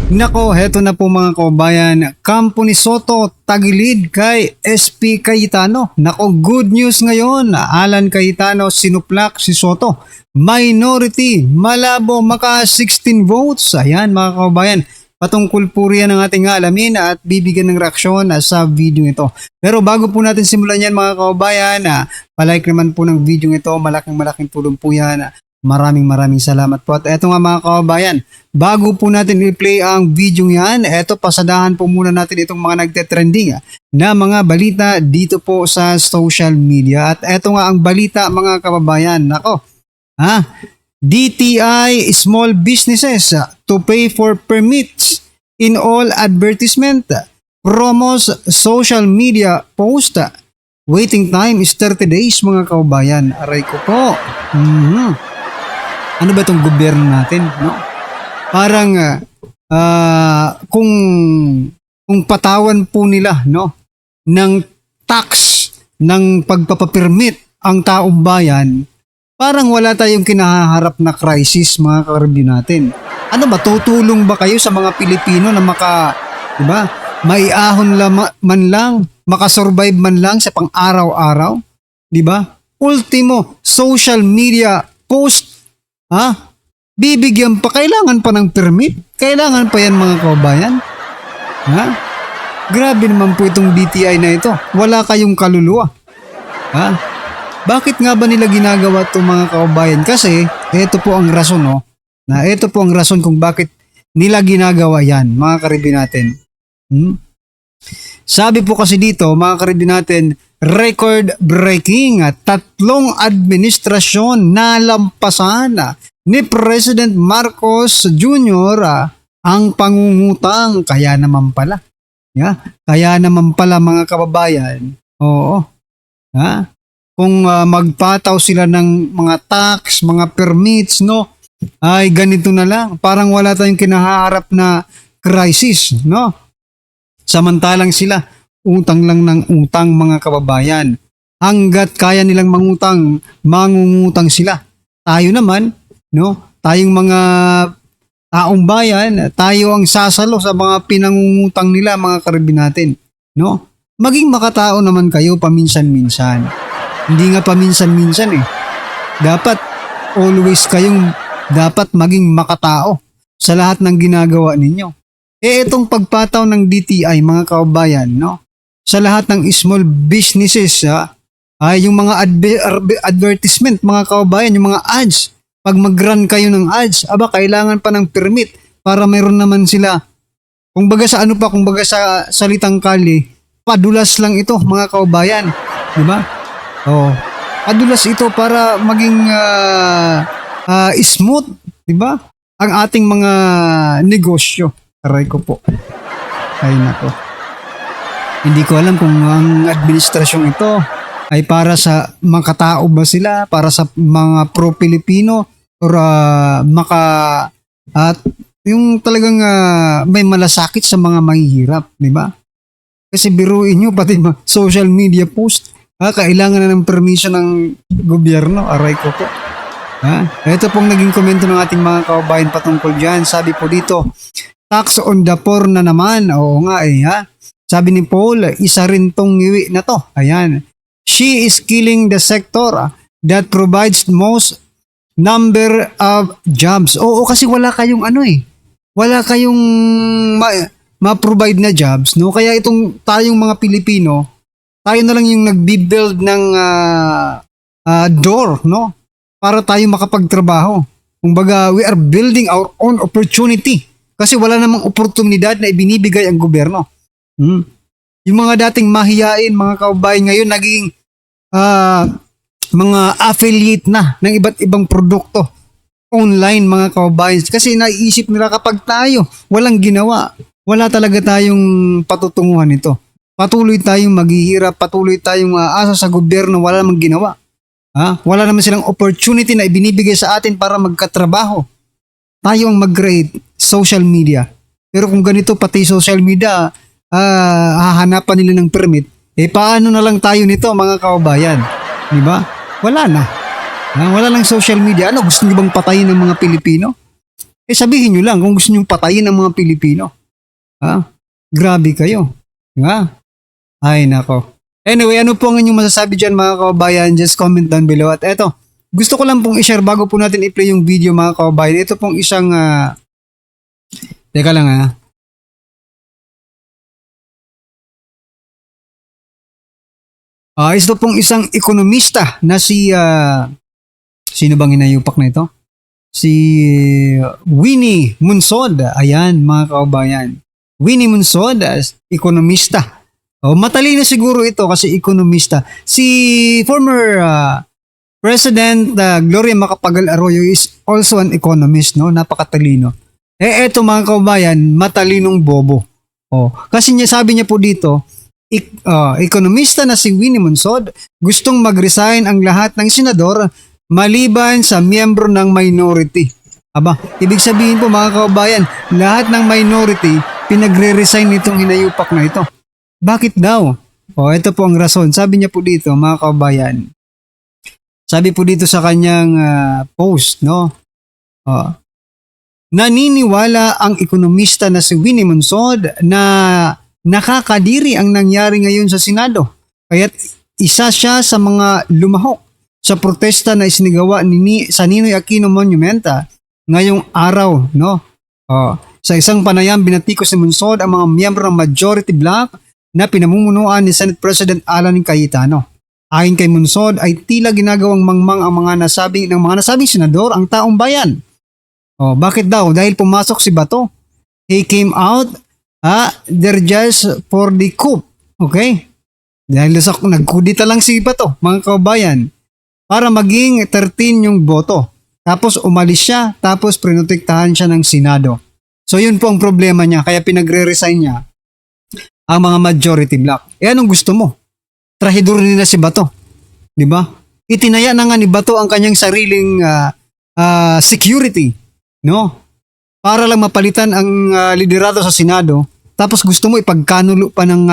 Nako, heto na po mga kababayan. Kampo ni Soto tagilid kay SP Cayetano. Nako, good news ngayon. Alan Cayetano sinuplak si Soto. Minority, malabo, maka 16 votes. Ayan mga kababayan. Patungkol po riyan ang ating alamin at bibigyan ng reaksyon sa video ito. Pero bago po natin simulan yan mga kababayan, palike naman po ng video ito. Malaking tulong po yan. Maraming salamat po. At eto nga mga kababayan, bago po natin i-play ang video yan, eto pasadahan po muna natin itong mga nagte-trending na mga balita dito po sa social media. At eto nga ang balita mga kababayan. Nako, DTI small businesses to pay for permits in all advertisement, promos, social media post. Waiting time is 30 days mga kababayan. Aray ko po. Ano ba itong gobyerno natin, no? Parang kung patawan po nila, no, ng tax ng pagpapapermit ang taong bayan, parang wala tayong kinaharap na crisis mga karabyo natin. Ano ba, tutulong ba kayo sa mga Pilipino na di ba, maiahon man lang, makasurvive man lang sa pang-araw-araw, di ba? Ultimo, social media post, bibigyan pa, kailangan pa ng permit? Kailangan pa yan mga kababayan? Grabe naman po itong DTI na ito. Wala kayong kaluluwa. Bakit nga ba nila ginagawa ito mga kababayan? Kasi ito po ang rason, no? Ito po ang rason kung bakit nila ginagawa yan, mga karibin natin. Sabi po kasi dito, mga karibin natin, record breaking, 3 administrasyon nalampasan ni President Marcos Jr. Ang pangungutang. Kaya naman pala. Kaya naman pala mga kababayan. Oo. Kung magpataw sila ng mga tax, mga permits, no? Ay ganito na lang. Parang wala tayong kinaharap na crisis, no? Samantalang sila utang lang ng utang mga kababayan. Hanggat kaya nilang mangungutang sila. Tayo naman, no? Tayong mga taong bayan, tayo ang sasalo sa mga pinangungutang nila mga karibin natin, no? Maging makatao naman kayo paminsan-minsan. Hindi nga paminsan-minsan Dapat always kayong dapat maging makatao sa lahat ng ginagawa ninyo. Itong pagpataw ng DTI mga kababayan, no? Sa lahat ng small businesses, ay yung mga advertisement mga kababayan, yung mga ads. Pag mag-run kayo ng ads, kailangan pa ng permit para mayroon naman sila. Kumbaga sa salitang kali, padulas lang ito mga kababayan, di ba? Padulas ito para maging smooth, di ba? Ang ating mga negosyo. Aray ko po. Ay nako. Hindi ko alam kung ang administrasyong ito ay para sa mga tao ba sila, para sa mga pro-Pilipino, or yung talagang may malasakit sa mga mahihirap, di ba? Kasi biruin nyo, pati social media post, kailangan na ng permission ng gobyerno. Aray ko po. Ito pong naging komento ng ating mga kababayan patungkol dyan. Sabi po dito, tax on the poor na naman. Oo nga Sabi ni Paul, isa rin tong ngiwi na to. Ayan. She is killing the sector that provides most number of jobs. Oo, kasi wala kayong wala kayong ma-provide na jobs, no? Kaya tayong mga Pilipino, tayo na lang yung nagbi-build ng door, no? Para tayo makapagtrabaho. Kumbaga, we are building our own opportunity. Kasi wala namang oportunidad na ibinibigay ang gobyerno. Yung mga dating mahiyain, mga kababayan ngayon, naging mga affiliate na ng iba't ibang produkto online mga kababayan. Kasi naiisip nila kapag tayo walang ginawa, wala talaga tayong patutunguhan nito. Patuloy tayong maghihirap, patuloy tayong asa sa gobyerno, wala namang ginawa. Wala naman silang opportunity na ibinibigay sa atin para magkatrabaho. Tayo ang mag-create social media. Pero kung ganito pati social media, hahanapan nila ng permit, paano na lang tayo nito mga kababayan? Di ba? Wala na. Wala lang social media. Ano, gusto niyo bang patayin ng mga Pilipino? Eh sabihin nyo lang kung gusto nyo patayin ang mga Pilipino. Ha? Grabe kayo. Di ba? Ay, nako. Anyway, ano po ang inyong masasabi dyan mga kababayan? Just comment down below. At eto, gusto ko lang pong i-share bago po natin i-play yung video mga kababayan. Ito pong isang, teka lang ito pong isang ekonomista na si, sino bang inayupak na ito? Si Winnie Munsod. Ayan mga kababayan. Winnie Munsod as ekonomista. Matalino siguro ito kasi ekonomista. Si former President Gloria Macapagal Arroyo is also an economist, no? Napakatalino. Eto mga kababayan, matalinong bobo. Kasi sabi niya po dito, ekonomista na si Winnie Munsod, gustong mag-resign ang lahat ng senador maliban sa miyembro ng minority. Aba, ibig sabihin po mga kababayan, lahat ng minority pinagre-resign nitong hinayupak na ito. Bakit daw? Ito po ang rason. Sabi niya po dito mga kababayan. Sabi po dito sa kanyang post, no? Naniniwala ang ekonomista na si Winnie Munsod na nakakadiri ang nangyari ngayon sa Senado. Kaya't isa siya sa mga lumahok sa protesta na isinigawa sa Ninoy Aquino Monumenta ngayong araw, no? Sa isang panayam, binatikos ni Munsod ang mga miyembro ng majority bloc na pinamumunuan ni Senate President Alan Cayetano. Ayon kay Munsod ay tila ginagawang mangmang ang mga nasabing senador ang taong bayan. Bakit daw? Dahil pumasok si Bato. He came out, they're just for the coup. Okay? Dahil nagkudita lang si Bato, mga kababayan, para maging 13 yung boto. Tapos umalis siya, tapos prinotektahan siya ng Senado. So yun po ang problema niya, kaya pinagre-resign niya ang mga majority bloc. Anong gusto mo? Trahidor nila si Bato. Di ba? Itinaya na nga ni Bato ang kanyang sariling security. No? Para lang mapalitan ang liderado sa Senado. Tapos gusto mo ipagkanulo pa ng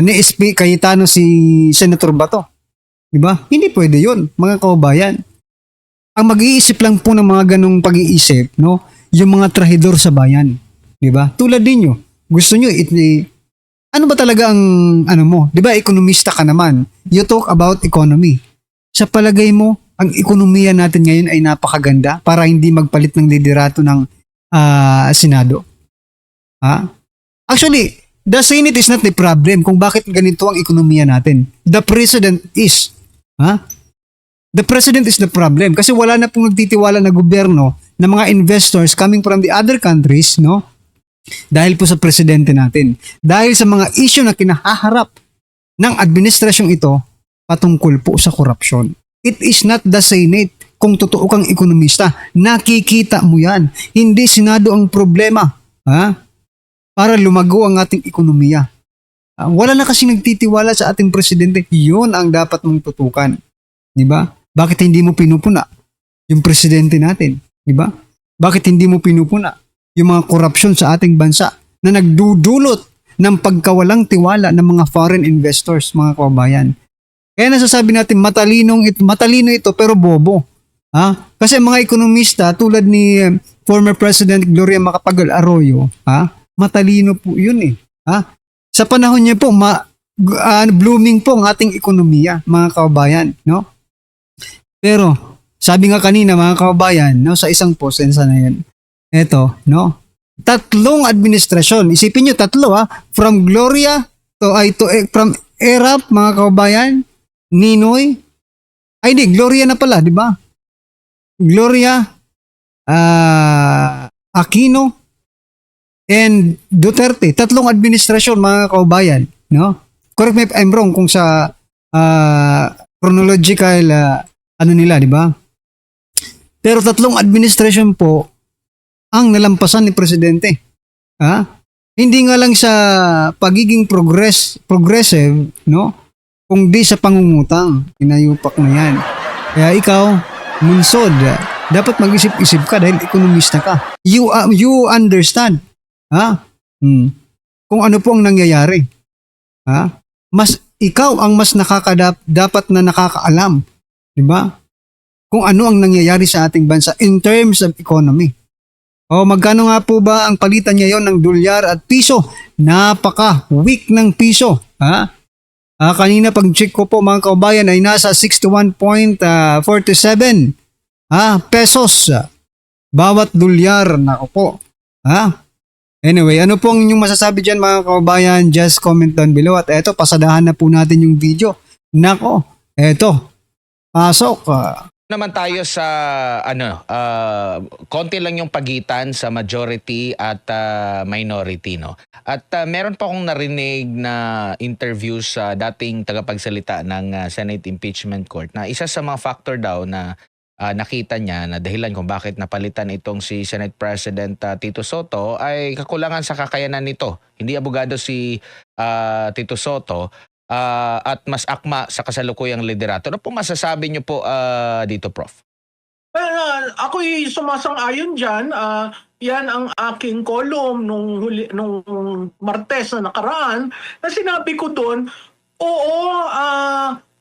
ni SP Cayetano si Senator Bato. Di ba? Hindi pwede yun, mga kababayan. Ang mag-iisip lang po ng mga ganong pag-iisip, no? Yung mga trahidor sa bayan. Di ba? Tulad ninyo. Gusto nyo, ano ba talaga ang, mo? Di ba, ekonomista ka naman. You talk about economy. Sa palagay mo, ang ekonomiya natin ngayon ay napakaganda para hindi magpalit ng liderato ng Senado. Actually, the Senate is not the problem kung bakit ganito ang ekonomiya natin. The President is. The President is the problem. Kasi wala na pong nagtitiwala na gobyerno ng mga investors coming from the other countries, no? Dahil po sa presidente natin. Dahil sa mga issue na kinahaharap ng administrasyong ito patungkol po sa korupsyon. It is not the Senate. Kung totoo kang ekonomista, nakikita mo yan. Hindi Senado ang problema. Para lumago ang ating ekonomiya. Wala na kasi nagtitiwala sa ating presidente. Yun ang dapat mong tutukan. Diba? Bakit hindi mo pinupuna yung presidente natin? Diba? Bakit hindi mo pinupuna yung mga korupsyon sa ating bansa na nagdudulot ng pagkawalang tiwala ng mga foreign investors, mga kababayan? Kaya nasasabi natin matalino ito pero bobo. Kasi mga ekonomista tulad ni former President Gloria Macapagal Arroyo, matalino po yun eh. Sa panahon niya po, blooming po ang ating ekonomiya, mga kababayan, no? Pero sabi nga kanina mga kababayan, no, sa isang post na yan, eto, no? Tatlong administrasyon. Isipin nyo, tatlo from Gloria from ERAP, mga kababayan, Ninoy, Gloria na pala, di ba? Gloria, Aquino, and Duterte. Tatlong administrasyon, mga kababayan, no? Correct me if I'm wrong kung sa chronological nila, di ba? Pero tatlong administrasyon po ang nalampasan ni presidente. Hindi nga lang sa pagiging progressive, no? Kundi sa pangungutang. Inayupak na yan. Kaya ikaw, Munsod, dapat mag-isip-isip ka dahil ekonomista ka. You understand. Kung ano po ang nangyayari. Ikaw ang mas dapat na nakakaalam. Diba? kung ano ang nangyayari sa ating bansa in terms of economy. O magkano nga po ba ang palitan ngayon ng dolyar at piso? Napaka-weak ng piso. Ha? Kanina pag-check ko po mga kaubayan ay nasa 61.47 pesos bawat dolyar. Nako po. Anyway, ano po ang inyong masasabi dyan mga kaubayan? Just comment down below. At eto, pasadahan na po natin yung video. Nako, eto, pasok. Naman tayo sa konti lang yung pagitan sa majority at minority, no. At meron pa akong narinig na interview sa dating tagapagsalita ng Senate Impeachment Court na isa sa mga factor daw na nakita niya na dahilan kung bakit napalitan itong si Senate President Tito Soto ay kakulangan sa kakayanan nito. Hindi abogado si Tito Soto. At mas akma sa kasalukuyang liderato. Ano po masasabi niyo po dito, Prof? Ako'y sumasang-ayon dyan. Yan ang aking column nung Martes na nakaraan na sinabi ko doon, oo,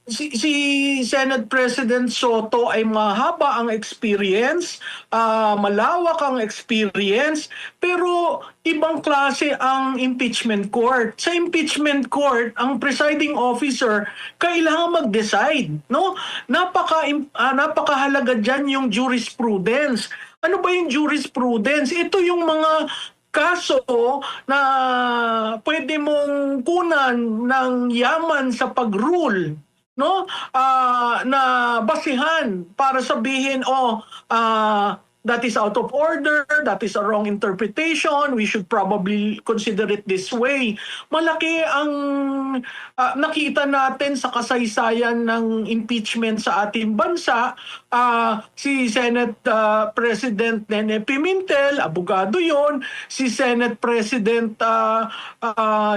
si Senate President Soto ay mahaba ang experience, malawak ang experience, pero ibang klase ang impeachment court. Sa impeachment court, ang presiding officer kailangan mag-decide, no? Napakahalaga diyan yung jurisprudence. Ano ba yung jurisprudence? Ito yung mga kaso na pwede mong kunan ng yaman sa pag-rule, no? Na basihan para sabihin, that is out of order, that is a wrong interpretation, we should probably consider it this way. Malaki ang nakita natin sa kasaysayan ng impeachment sa ating bansa. Si Senate President Nene Pimentel, abogado yon. Si Senate President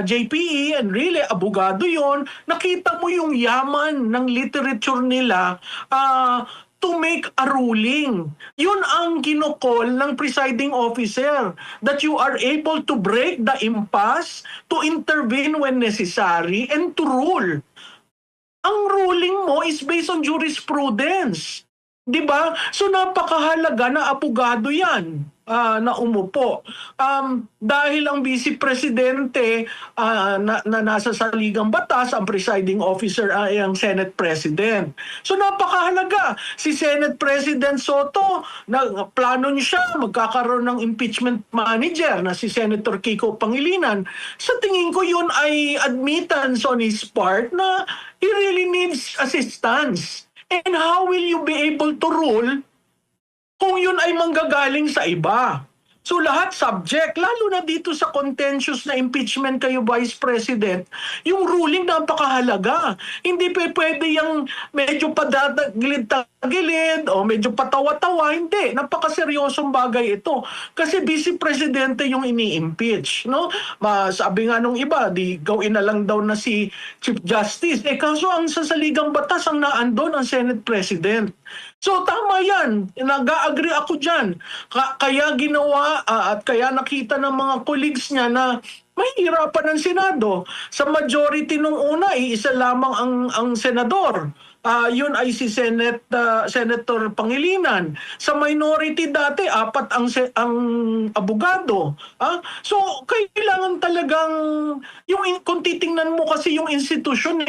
JPE, and really abogado yon. Nakita mo yung yaman ng literature nila to make a ruling. Yun ang kinukol ng presiding officer, that you are able to break the impasse, to intervene when necessary, and to rule. Ang ruling mo is based on jurisprudence. Di ba? So napakahalaga na abogado yan na umupo. Dahil ang vice presidente na nasa saligang batas, ang presiding officer ay ang Senate President. So napakahalaga. Si Senate President Soto, plano niya siya magkakaroon ng impeachment manager na si Senator Kiko Pangilinan. Sa tingin ko yun ay admittance on his part na he really needs assistance. And how will you be able to rule kung yun ay manggagaling sa iba? So lahat subject, lalo na dito sa contentious na impeachment kayo Vice President, yung ruling napakahalaga. Hindi pwede yung medyo padagilid-tagilid o medyo patawa-tawa, hindi. Napakaseryosong bagay ito. Kasi Vice Presidente yung ini-impeach. No? Sabi nga nung iba, gawin na lang daw na si Chief Justice. Kaso ang sasaligang batas ang naandon ang Senate President. So tama yan, nag-agree ako dyan. Kaya ginawa at kaya nakita ng mga colleagues niya na mahirapan ang Senado. Sa majority nung una, isa lamang ang senador. Yun ay si Senator Pangilinan. Sa minority dati, 4 ang abogado. So, kailangan talagang, kung titingnan mo kasi yung institusyon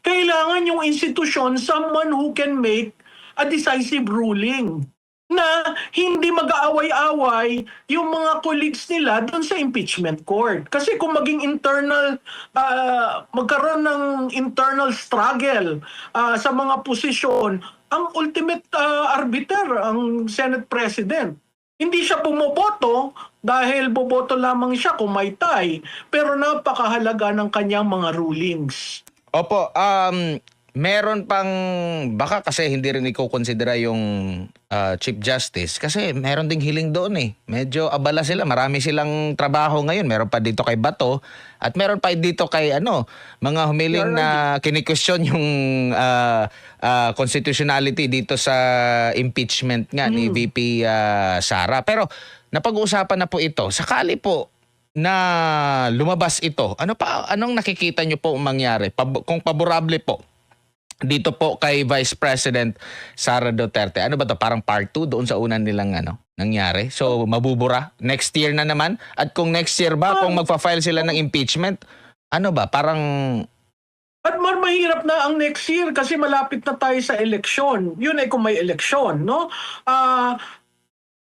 kailangan yung institusyon, someone who can make a decisive ruling na hindi mag-aaway-away yung mga colleagues nila doon sa impeachment court. Kasi kung magkaroon ng internal struggle sa mga posisyon, ang ultimate arbiter, ang Senate President. Hindi siya bumoboto dahil boboto lamang siya kung may tie, pero napakahalaga ng kanyang mga rulings. Opo, meron pang, baka kasi hindi rin iko-considera yung Chief Justice kasi meron ding hiling doon Medyo abala sila, marami silang trabaho ngayon. Meron pa dito kay Bato at meron pa dito kay mga humiling na kini-question yung constitutionality dito sa impeachment nga ni VP Sara. Pero napag-uusapan na po ito. Sakali po na lumabas ito, anong nakikita nyo po mangyari? Kung paborable po dito po kay Vice President Sara Duterte. Ano ba to? Parang part 2 doon sa unang nilang nangyari. So mabubura next year na naman. At kung next year ba kung magfa-file sila ng impeachment, ano ba? Parang At mahirap na ang next year kasi malapit na tayo sa eleksyon. Yun ay kung may eleksyon, no?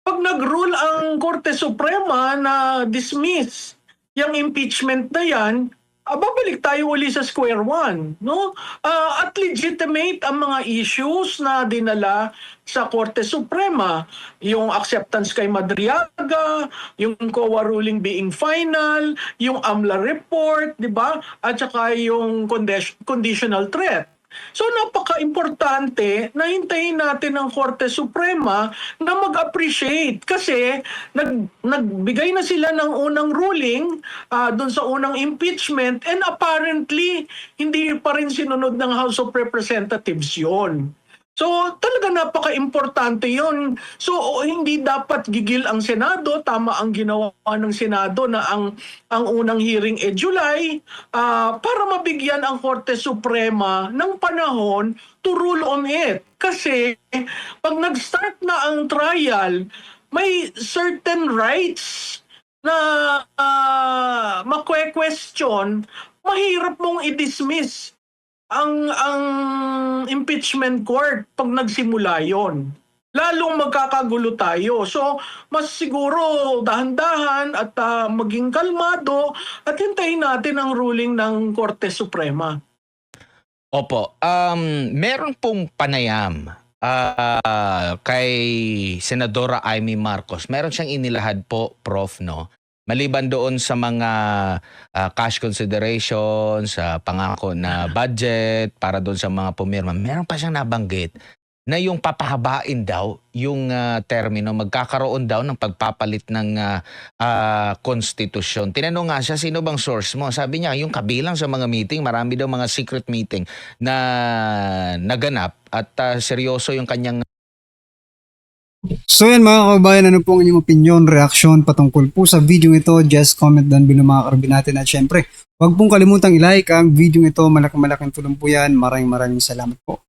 Pag nag-rule ang Korte Suprema na dismiss yung impeachment na yan, babalik tayo uli sa square one, no? At legitimate ang mga issues na dinala sa Korte Suprema, yung acceptance kay Madriaga, yung COA ruling being final, yung AMLA report, di ba? At saka yung conditional threat. So napaka-importante na hintayin natin ang Korte Suprema na mag-appreciate kasi nagbigay na sila ng unang ruling doon sa unang impeachment and apparently hindi pa rin sinunod ng House of Representatives yon. So talaga napaka-importante yon. So hindi dapat gigil ang Senado, tama ang ginawa ng Senado na ang unang hearing July para mabigyan ang Korte Suprema ng panahon to rule on it. Kasi pag nag-start na ang trial, may certain rights na makwe-question, mahirap mong i-dismiss ang impeachment court pag nagsimula yon. Lalong magkakagulo tayo. So, mas siguro dahan-dahan at maging kalmado at hintayin natin ang ruling ng Korte Suprema. Opo, meron pong panayam kay Senadora Amy Marcos. Meron siyang inilahad po, Prof, no? Maliban doon sa mga cash consideration, sa pangako na budget para doon sa mga pumirma, meron pa siyang nabanggit na yung papahabain daw yung termino, magkakaroon daw ng pagpapalit ng konstitusyon. Tinanong nga siya, sino bang source mo? Sabi niya, yung kabilang sa mga meeting, marami daw mga secret meeting na naganap at seryoso yung kanyang So yan mga kababayan, ano po ang inyong opinion, reaction patungkol po sa video ito? Just comment down below mga karabin natin. At syempre, huwag pong kalimutang i-like ang video ito. Malaking tulong po yan. Maraming salamat po.